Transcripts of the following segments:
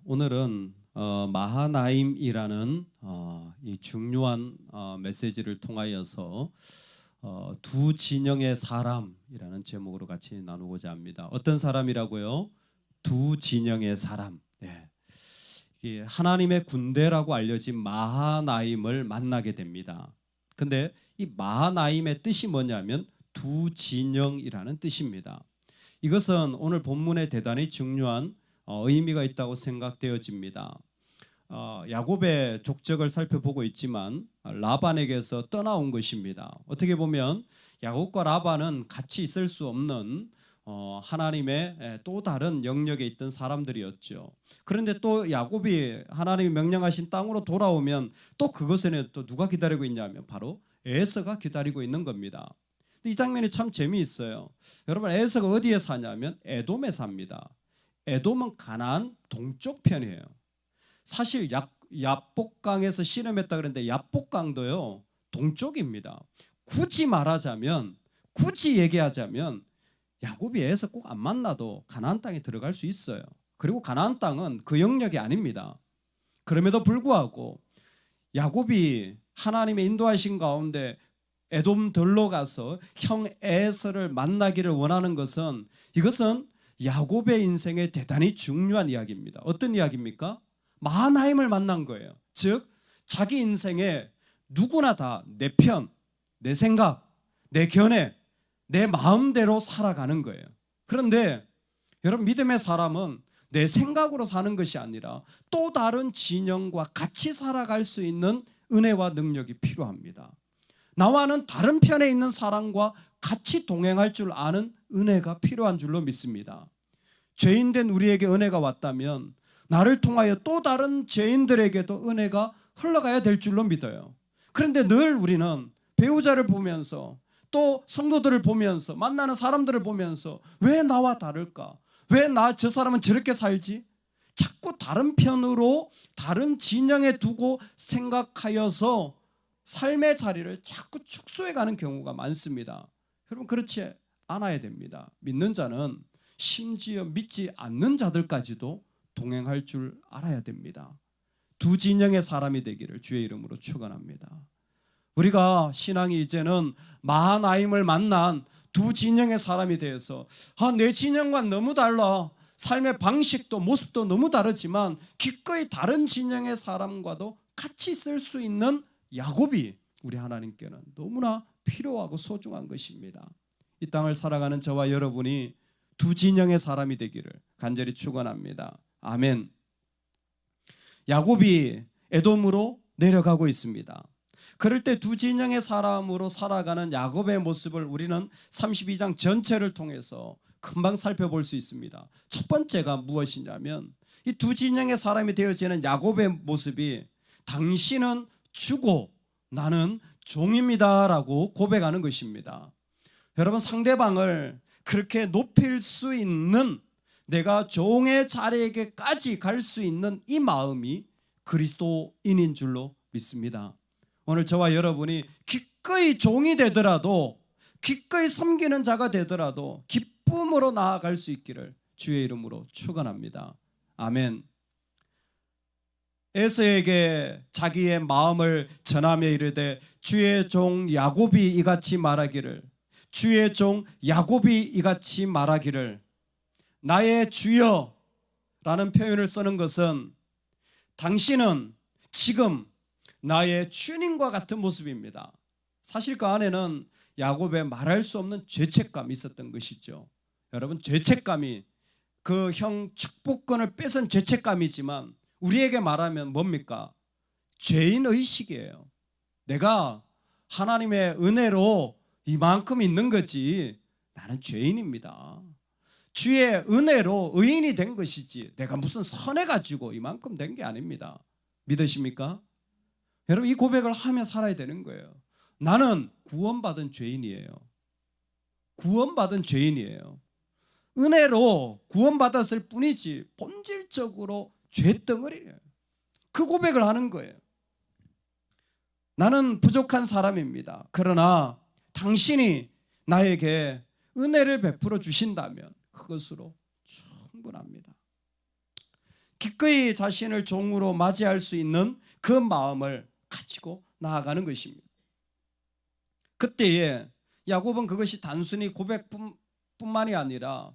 오늘은 마하나임이라는 이 중요한 메시지를 통하여서 두 진영의 사람이라는 제목으로 같이 나누고자 합니다. 어떤 사람이라고요? 두 진영의 사람. 네. 하나님의 군대라고 알려진 마하나임을 만나게 됩니다. 근데 이 마하나임의 뜻이 뭐냐면 두 진영이라는 뜻입니다. 이것은 오늘 본문에 대단히 중요한 의미가 있다고 생각되어집니다. 야곱의 족적을 살펴보고 있지만 라반에게서 떠나온 것입니다. 어떻게 보면 야곱과 라반은 같이 있을 수 없는 하나님의 또 다른 영역에 있던 사람들이었죠. 그런데 또 야곱이 하나님이 명령하신 땅으로 돌아오면 또 그것에는 또 누가 기다리고 있냐면 바로 에서가 기다리고 있는 겁니다. 이 장면이 참 재미있어요. 여러분, 에서가 어디에 사냐면 에돔에 삽니다. 에돔은 가나안 동쪽 편이에요. 사실 야복강에서 씨름했다 그랬는데 야복강도요 동쪽입니다. 굳이 얘기하자면 야곱이 에서 꼭 안 만나도 가나안 땅에 들어갈 수 있어요. 그리고 가나안 땅은 그 영역이 아닙니다. 그럼에도 불구하고 야곱이 하나님의 인도하신 가운데 에돔들로 가서 형 에서를 만나기를 원하는 것은 이것은 야곱의 인생에 대단히 중요한 이야기입니다. 어떤 이야기입니까? 마하나임을 만난 거예요. 즉 자기 인생에 누구나 다 내 편, 내 생각, 내 견해, 내 마음대로 살아가는 거예요. 그런데 여러분, 믿음의 사람은 내 생각으로 사는 것이 아니라 또 다른 진영과 같이 살아갈 수 있는 은혜와 능력이 필요합니다. 나와는 다른 편에 있는 사람과 같이 동행할 줄 아는 은혜가 필요한 줄로 믿습니다. 죄인된 우리에게 은혜가 왔다면 나를 통하여 또 다른 죄인들에게도 은혜가 흘러가야 될 줄로 믿어요. 그런데 늘 우리는 배우자를 보면서 또 성도들을 보면서 만나는 사람들을 보면서 왜 나와 다를까? 왜 저 사람은 저렇게 살지? 자꾸 다른 편으로 다른 진영에 두고 생각하여서 삶의 자리를 자꾸 축소해가는 경우가 많습니다. 여러분, 그렇지 않아야 됩니다. 믿는 자는 심지어 믿지 않는 자들까지도 동행할 줄 알아야 됩니다. 두 진영의 사람이 되기를 주의 이름으로 축원합니다. 우리가 신앙이 이제는 마하나임을 만난 두 진영의 사람이 되어서 내 진영과 너무 달라, 삶의 방식도 모습도 너무 다르지만 기꺼이 다른 진영의 사람과도 같이 있을 수 있는 야곱이 우리 하나님께는 너무나 필요하고 소중한 것입니다. 이 땅을 살아가는 저와 여러분이 두 진영의 사람이 되기를 간절히 축원합니다. 아멘. 야곱이 에돔으로 내려가고 있습니다. 그럴 때 두 진영의 사람으로 살아가는 야곱의 모습을 우리는 32장 전체를 통해서 금방 살펴볼 수 있습니다. 첫 번째가 무엇이냐면 이 두 진영의 사람이 되어지는 야곱의 모습이 당신은 주고 나는 종입니다라고 고백하는 것입니다. 여러분, 상대방을 그렇게 높일 수 있는, 내가 종의 자리에게까지 갈 수 있는 이 마음이 그리스도인인 줄로 믿습니다. 오늘 저와 여러분이 기꺼이 종이 되더라도, 기꺼이 섬기는 자가 되더라도 기쁨으로 나아갈 수 있기를 주의 이름으로 축원합니다. 아멘. 에서에게 자기의 마음을 전하며 이르되 주의 종 야곱이 이같이 말하기를, 주의 종 야곱이 이같이 말하기를. 나의 주여 라는 표현을 쓰는 것은 당신은 지금 나의 주님과 같은 모습입니다. 사실 그 안에는 야곱의 말할 수 없는 죄책감이 있었던 것이죠. 여러분, 죄책감이 그 형 축복권을 뺏은 죄책감이지만 우리에게 말하면 뭡니까? 죄인의식이에요. 내가 하나님의 은혜로 이만큼 있는 거지 나는 죄인입니다. 주의 은혜로 의인이 된 것이지 내가 무슨 선해가지고 이만큼 된 게 아닙니다. 믿으십니까? 여러분, 이 고백을 하며 살아야 되는 거예요. 나는 구원받은 죄인이에요. 구원받은 죄인이에요. 은혜로 구원받았을 뿐이지 본질적으로 죄덩어리예요. 그 고백을 하는 거예요. 나는 부족한 사람입니다. 그러나 당신이 나에게 은혜를 베풀어 주신다면 그것으로 충분합니다. 기꺼이 자신을 종으로 맞이할 수 있는 그 마음을 가지고 나아가는 것입니다. 그때에 야곱은 그것이 단순히 고백뿐만이 아니라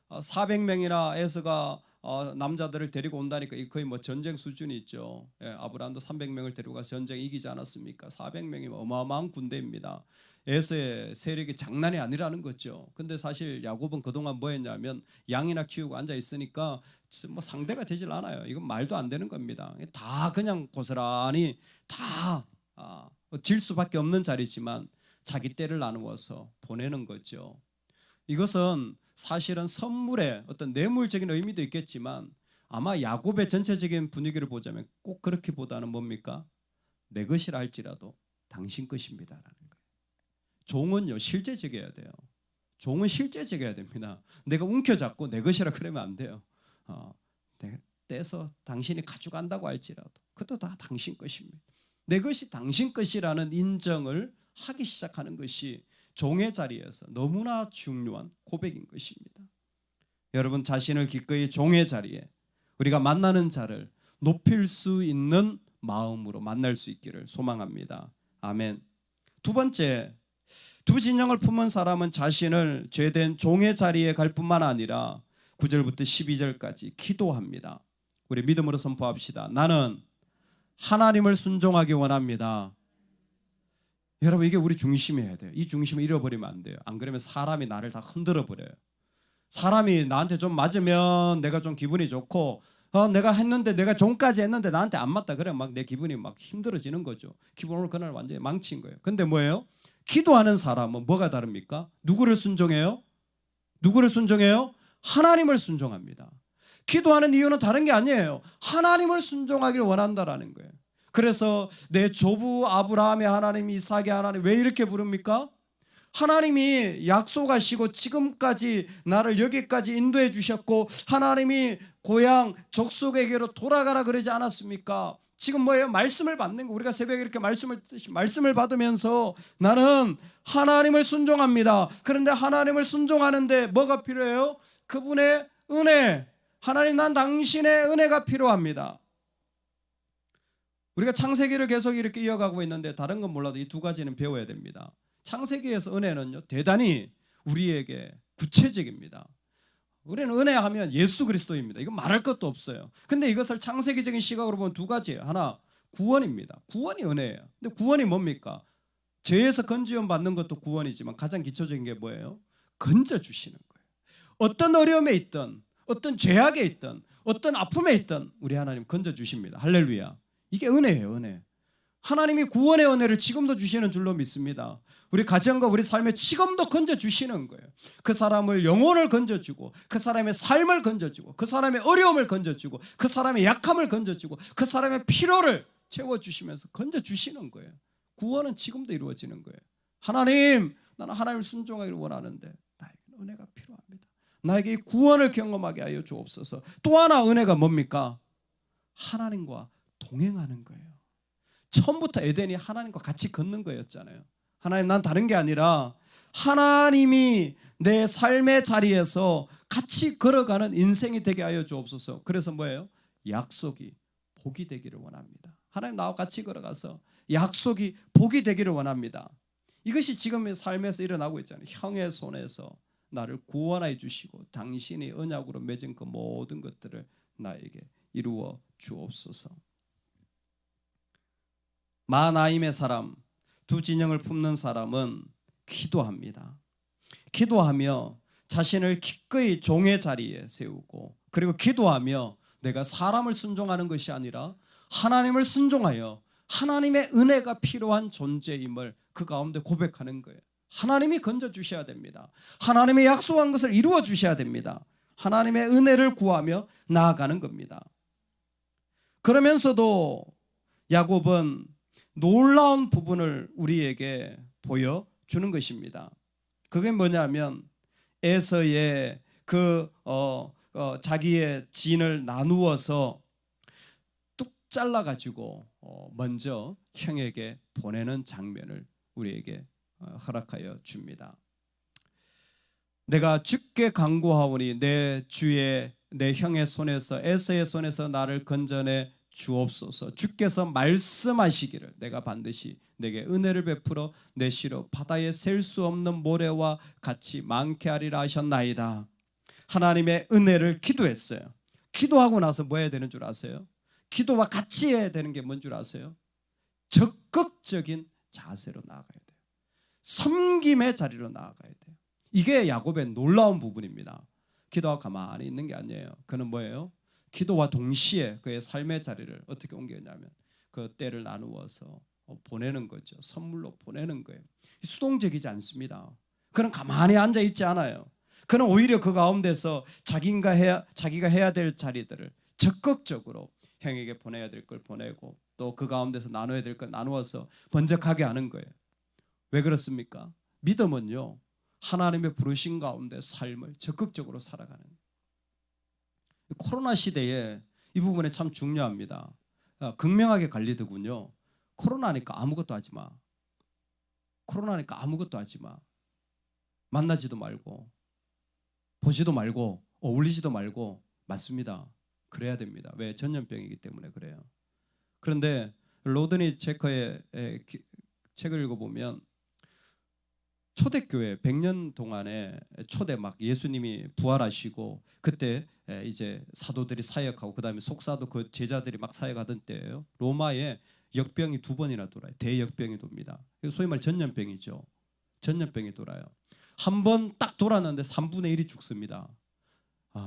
400명이나 에서가 남자들을 데리고 온다니까 거의 뭐 전쟁 수준이 있죠. 아브라함도 300명을 데리고 가서 전쟁 이기지 않았습니까? 400명이면 어마어마한 군대입니다. 에서의 세력이 장난이 아니라는 거죠. 근데 사실 야곱은 그동안 뭐 했냐면 양이나 키우고 앉아 있으니까 뭐 상대가 되질 않아요. 이건 말도 안 되는 겁니다. 다 그냥 고스란히 다 질 수밖에 없는 자리지만 자기 때를 나누어서 보내는 거죠. 이것은 사실은 선물의 어떤 내물적인 의미도 있겠지만 아마 야곱의 전체적인 분위기를 보자면 꼭 그렇기보다는 뭡니까? 내 것이라 할지라도 당신 것입니다라는 거예요. 종은요 실제적이어야 돼요. 종은 실제적이어야 됩니다. 내가 움켜잡고 내 것이라 그러면 안 돼요. 내가 떼서 당신이 가져간다고 할지라도 그것도 다 당신 것입니다. 내 것이 당신 것이라는 인정을 하기 시작하는 것이 종의 자리에서 너무나 중요한 고백인 것입니다. 여러분 자신을 기꺼이 종의 자리에 우리가 만나는 자를 높일 수 있는 마음으로 만날 수 있기를 소망합니다. 아멘. 두 번째, 두 진영을 품은 사람은 자신을 죄된 종의 자리에 갈 뿐만 아니라 9절부터 12절까지 기도합니다. 우리 믿음으로 선포합시다. 나는 하나님을 순종하기 원합니다. 여러분 이게 우리 중심이어야 돼요. 이 중심을 잃어버리면 안 돼요. 안 그러면 사람이 나를 다 흔들어 버려요. 사람이 나한테 좀 맞으면 내가 좀 기분이 좋고 내가 했는데 내가 종까지 했는데 나한테 안 맞다 그러면 막 내 기분이 막 힘들어지는 거죠. 기분을 그날 완전히 망친 거예요. 근데 뭐예요? 기도하는 사람은 뭐가 다릅니까? 누구를 순종해요? 누구를 순종해요? 하나님을 순종합니다. 기도하는 이유는 다른 게 아니에요. 하나님을 순종하길 원한다라는 거예요. 그래서 내 조부 아브라함의 하나님, 이삭의 하나님 왜 이렇게 부릅니까? 하나님이 약속하시고 지금까지 나를 여기까지 인도해 주셨고 하나님이 고향 족속에게로 돌아가라 그러지 않았습니까? 지금 뭐예요? 말씀을 받는 거. 우리가 새벽에 이렇게 말씀을 받으면서 나는 하나님을 순종합니다. 그런데 하나님을 순종하는데 뭐가 필요해요? 그분의 은혜. 하나님 난 당신의 은혜가 필요합니다. 우리가 창세기를 계속 이렇게 이어가고 있는데 다른 건 몰라도 이 두 가지는 배워야 됩니다. 창세기에서 은혜는요 대단히 우리에게 구체적입니다. 우리는 은혜하면 예수 그리스도입니다. 이건 말할 것도 없어요. 근데 이것을 창세기적인 시각으로 보면 두 가지예요. 하나 구원입니다. 구원이 은혜예요. 근데 구원이 뭡니까? 죄에서 건지움 받는 것도 구원이지만 가장 기초적인 게 뭐예요? 건져주시는 거예요. 어떤 어려움에 있든 어떤 죄악에 있든 어떤 아픔에 있든 우리 하나님 건져주십니다. 할렐루야. 이게 은혜예요. 은혜. 하나님이 구원의 은혜를 지금도 주시는 줄로 믿습니다. 우리 가정과 우리 삶에 지금도 건져주시는 거예요. 그 사람을 영혼을 건져주고 그 사람의 삶을 건져주고 그 사람의 어려움을 건져주고 그 사람의 약함을 건져주고 그 사람의 필요를 채워주시면서 건져주시는 거예요. 구원은 지금도 이루어지는 거예요. 하나님, 나는 하나님을 순종하기를 원하는데 나에게 은혜가 필요합니다. 나에게 이 구원을 경험하게 하여 주옵소서. 또 하나 은혜가 뭡니까? 하나님과 동행하는 거예요. 처음부터 에덴이 하나님과 같이 걷는 거였잖아요. 하나님 난 다른 게 아니라 하나님이 내 삶의 자리에서 같이 걸어가는 인생이 되게 하여 주옵소서. 그래서 뭐예요? 약속이 복이 되기를 원합니다. 하나님 나와 같이 걸어가서 약속이 복이 되기를 원합니다. 이것이 지금의 삶에서 일어나고 있잖아요. 형의 손에서 나를 구원해 주시고 당신이 언약으로 맺은 그 모든 것들을 나에게 이루어 주옵소서. 마나임의 사람, 두 진영을 품는 사람은 기도합니다. 기도하며 자신을 기꺼이 종의 자리에 세우고 그리고 기도하며 내가 사람을 순종하는 것이 아니라 하나님을 순종하여 하나님의 은혜가 필요한 존재임을 그 가운데 고백하는 거예요. 하나님이 건져주셔야 됩니다. 하나님의 약속한 것을 이루어 주셔야 됩니다. 하나님의 은혜를 구하며 나아가는 겁니다. 그러면서도 야곱은 놀라운 부분을 우리에게 보여주는 것입니다. 그게 뭐냐면 에서의 자기의 진을 나누어서 뚝 잘라가지고 먼저 형에게 보내는 장면을 우리에게 허락하여 줍니다. 내가 주께 간구하오니 내 주의 내 형의 손에서 에서의 손에서 나를 건져내 주옵소서. 주께서 말씀하시기를 내가 반드시 내게 은혜를 베풀어 내 시로 바다에 셀 수 없는 모래와 같이 많게 하리라 하셨나이다. 하나님의 은혜를 기도했어요. 기도하고 나서 뭐 해야 되는 줄 아세요? 기도와 같이 해야 되는 게 뭔 줄 아세요? 적극적인 자세로 나아가야 돼요. 섬김의 자리로 나아가야 돼요. 이게 야곱의 놀라운 부분입니다. 기도하고 가만히 있는 게 아니에요. 그는 뭐예요? 기도와 동시에 그의 삶의 자리를 어떻게 옮겼냐면 그 때를 나누어서 보내는 거죠. 선물로 보내는 거예요. 수동적이지 않습니다. 그는 가만히 앉아 있지 않아요. 그는 오히려 그 가운데서 자기가 해야 될 자리들을 적극적으로 형에게 보내야 될 걸 보내고 또 그 가운데서 나눠야 될 걸 나누어서 번쩍하게 하는 거예요. 왜 그렇습니까? 믿음은요, 하나님의 부르신 가운데 삶을 적극적으로 살아가는. 코로나 시대에 이 부분에 참 중요합니다. 극명하게 관리되군요. 코로나니까 아무것도 하지 마. 코로나니까 아무것도 하지 마. 만나지도 말고 보지도 말고 어울리지도 말고. 맞습니다. 그래야 됩니다. 왜? 전염병이기 때문에 그래요. 그런데 로드니 제커의 책을 읽어보면 초대교회 100년 동안에 초대 막 예수님이 부활하시고 그때 이제 사도들이 사역하고 그다음에 속사도 그 제자들이 막 사역하던 때예요. 로마에 역병이 2번이나 돌아요. 대역병이 돕니다. 소위 말해 전염병이죠. 전염병이 돌아요. 한 번 딱 돌았는데 3분의 1이 죽습니다.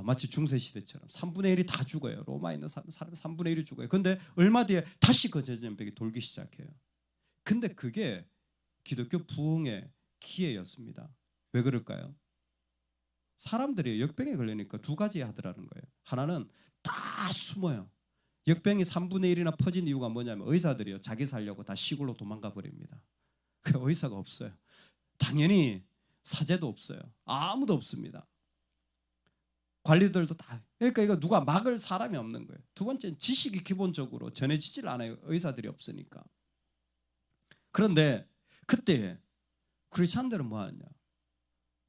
마치 중세시대처럼 3분의 1이 다 죽어요. 로마에 있는 사람 3분의 1이 죽어요. 근데 얼마 뒤에 다시 그 전염병이 돌기 시작해요. 근데 그게 기독교 부흥의 기회였습니다. 왜 그럴까요? 사람들이 역병에 걸리니까 두 가지 하더라는 거예요. 하나는 다 숨어요. 역병이 3분의 1이나 퍼진 이유가 뭐냐면 의사들이요, 자기 살려고 다 시골로 도망가 버립니다. 그 의사가 없어요. 당연히 사제도 없어요. 아무도 없습니다. 관리들도 다. 그러니까 이거 누가 막을 사람이 없는 거예요. 두 번째는 지식이 기본적으로 전해지질 않아요. 의사들이 없으니까. 그런데 그때 크리스찬들은 뭐 하느냐?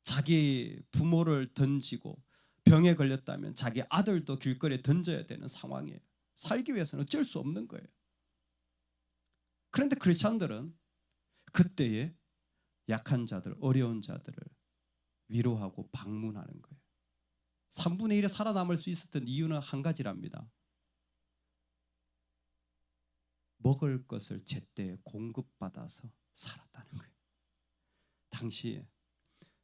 자기 부모를 던지고 병에 걸렸다면 자기 아들도 길거리에 던져야 되는 상황이에요. 살기 위해서는 어쩔 수 없는 거예요. 그런데 크리스찬들은 그때에 약한 자들, 어려운 자들을 위로하고 방문하는 거예요. 3분의 1에 살아남을 수 있었던 이유는 한 가지랍니다. 먹을 것을 제때 공급받아서 살았다는 거예요. 당시에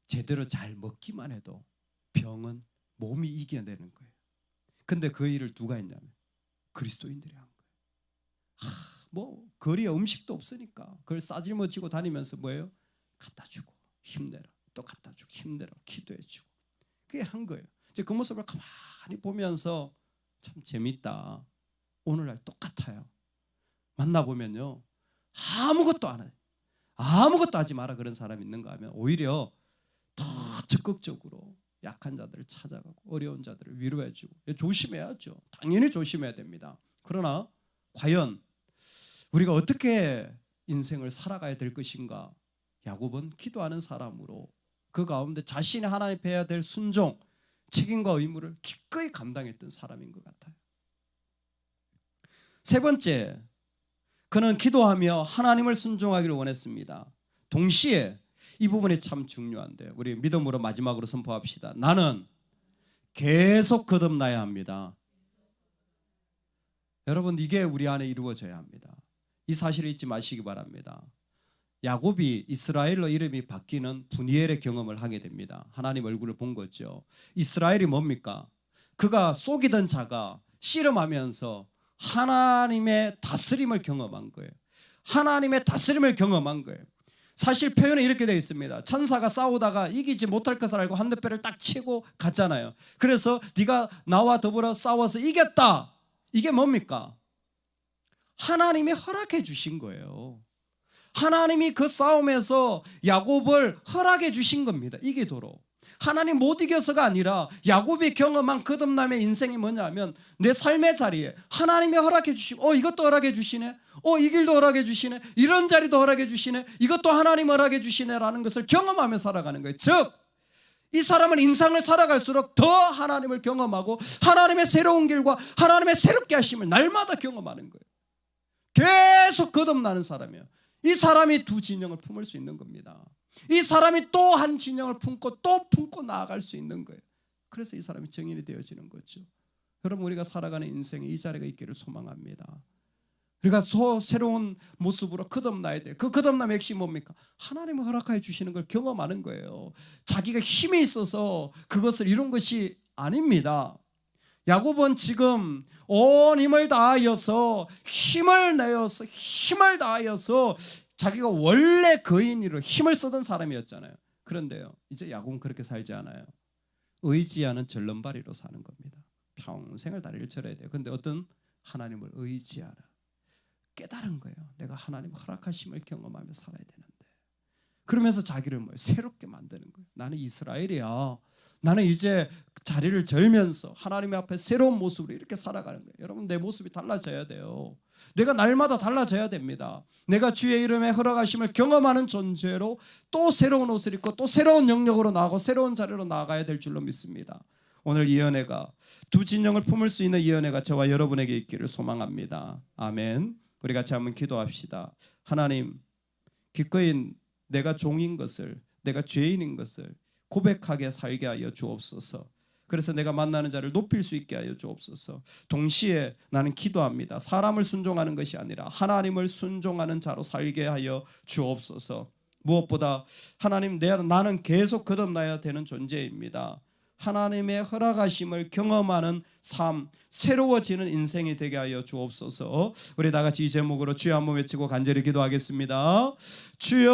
제대로 잘 먹기만 해도 병은 몸이 이겨내는 거예요. 근데 그 일을 누가 했냐면 그리스도인들이 한 거예요. 뭐 거리에 음식도 없으니까 그걸 싸질머지고 다니면서 뭐예요? 갖다 주고 힘내라, 또 갖다 주고 힘내라, 기도해 주고. 그게 한 거예요. 이제 그 모습을 가만히 보면서 참 재밌다. 오늘날 똑같아요. 만나보면요, 아무것도 안 해요. 아무것도 하지 마라 그런 사람이 있는가 하면 오히려 더 적극적으로 약한 자들을 찾아가고 어려운 자들을 위로해주고. 조심해야죠. 당연히 조심해야 됩니다. 그러나 과연 우리가 어떻게 인생을 살아가야 될 것인가? 야곱은 기도하는 사람으로 그 가운데 자신이 하나님께 해야 될 순종, 책임과 의무를 기꺼이 감당했던 사람인 것 같아요. 세 번째, 그는 기도하며 하나님을 순종하기를 원했습니다. 동시에 이 부분이 참 중요한데 우리 믿음으로 마지막으로 선포합시다. 나는 계속 거듭나야 합니다. 여러분, 이게 우리 안에 이루어져야 합니다. 이 사실을 잊지 마시기 바랍니다. 야곱이 이스라엘로 이름이 바뀌는 분이엘의 경험을 하게 됩니다. 하나님 얼굴을 본 거죠. 이스라엘이 뭡니까? 그가 속이던 자가 씨름하면서 하나님의 다스림을 경험한 거예요. 하나님의 다스림을 경험한 거예요. 사실 표현에 이렇게 되어 있습니다. 천사가 싸우다가 이기지 못할 것을 알고 한대뼈를 딱 치고 갔잖아요. 그래서 네가 나와 더불어 싸워서 이겼다. 이게 뭡니까? 하나님이 허락해 주신 거예요. 하나님이 그 싸움에서 야곱을 허락해 주신 겁니다. 이기도록. 하나님 못 이겨서가 아니라 야곱이 경험한 거듭남의 인생이 뭐냐면 내 삶의 자리에 하나님이 허락해 주시고 이것도 허락해 주시네. 이 길도 허락해 주시네. 이런 자리도 허락해 주시네. 이것도 하나님 허락해 주시네 라는 것을 경험하며 살아가는 거예요. 즉 이 사람은 인생을 살아갈수록 더 하나님을 경험하고 하나님의 새로운 길과 하나님의 새롭게 하심을 날마다 경험하는 거예요. 계속 거듭나는 사람이에요. 이 사람이 두 진영을 품을 수 있는 겁니다. 이 사람이 또 한 진영을 품고 또 품고 나아갈 수 있는 거예요. 그래서 이 사람이 정인이 되어지는 거죠. 여러분, 우리가 살아가는 인생에 이 자리가 있기를 소망합니다. 우리가 새로운 모습으로 거듭나야 돼요. 그 거듭남의 핵심이 뭡니까? 하나님이 허락해 주시는 걸 경험하는 거예요. 자기가 힘이 있어서 그것을 이룬 것이 아닙니다. 야곱은 지금 온 힘을 다하여서 힘을 다하여서 자기가 원래 거인으로 힘을 쓰던 사람이었잖아요. 그런데요, 이제 야곱은 그렇게 살지 않아요. 의지하는 절름발이로 사는 겁니다. 평생을 다리를 절어야 돼요. 그런데 어떤 하나님을 의지하라. 깨달은 거예요. 내가 하나님 허락하심을 경험하며 살아야 되는데. 그러면서 자기를 새롭게 만드는 거예요. 나는 이스라엘이야. 나는 이제 자리를 절면서 하나님 앞에 새로운 모습으로 이렇게 살아가는 거예요. 여러분, 내 모습이 달라져야 돼요. 내가 날마다 달라져야 됩니다. 내가 주의 이름에 허락하심을 경험하는 존재로 또 새로운 옷을 입고 또 새로운 영역으로 나아가고 새로운 자리로 나아가야 될 줄로 믿습니다. 오늘 이 은혜가, 두 진영을 품을 수 있는 이 은혜가 저와 여러분에게 있기를 소망합니다. 아멘. 우리 같이 한번 기도합시다. 하나님, 기꺼이 내가 종인 것을, 내가 죄인인 것을 고백하게 살게 하여 주옵소서. 그래서 내가 만나는 자를 높일 수 있게 하여 주옵소서. 동시에 나는 기도합니다. 사람을 순종하는 것이 아니라 하나님을 순종하는 자로 살게 하여 주옵소서. 무엇보다 하나님, 나는 계속 거듭나야 되는 존재입니다. 하나님의 허락하심을 경험하는 삶, 새로워지는 인생이 되게 하여 주옵소서. 우리 다 같이 이 제목으로 주여 한번 외치고 간절히 기도하겠습니다. 주여.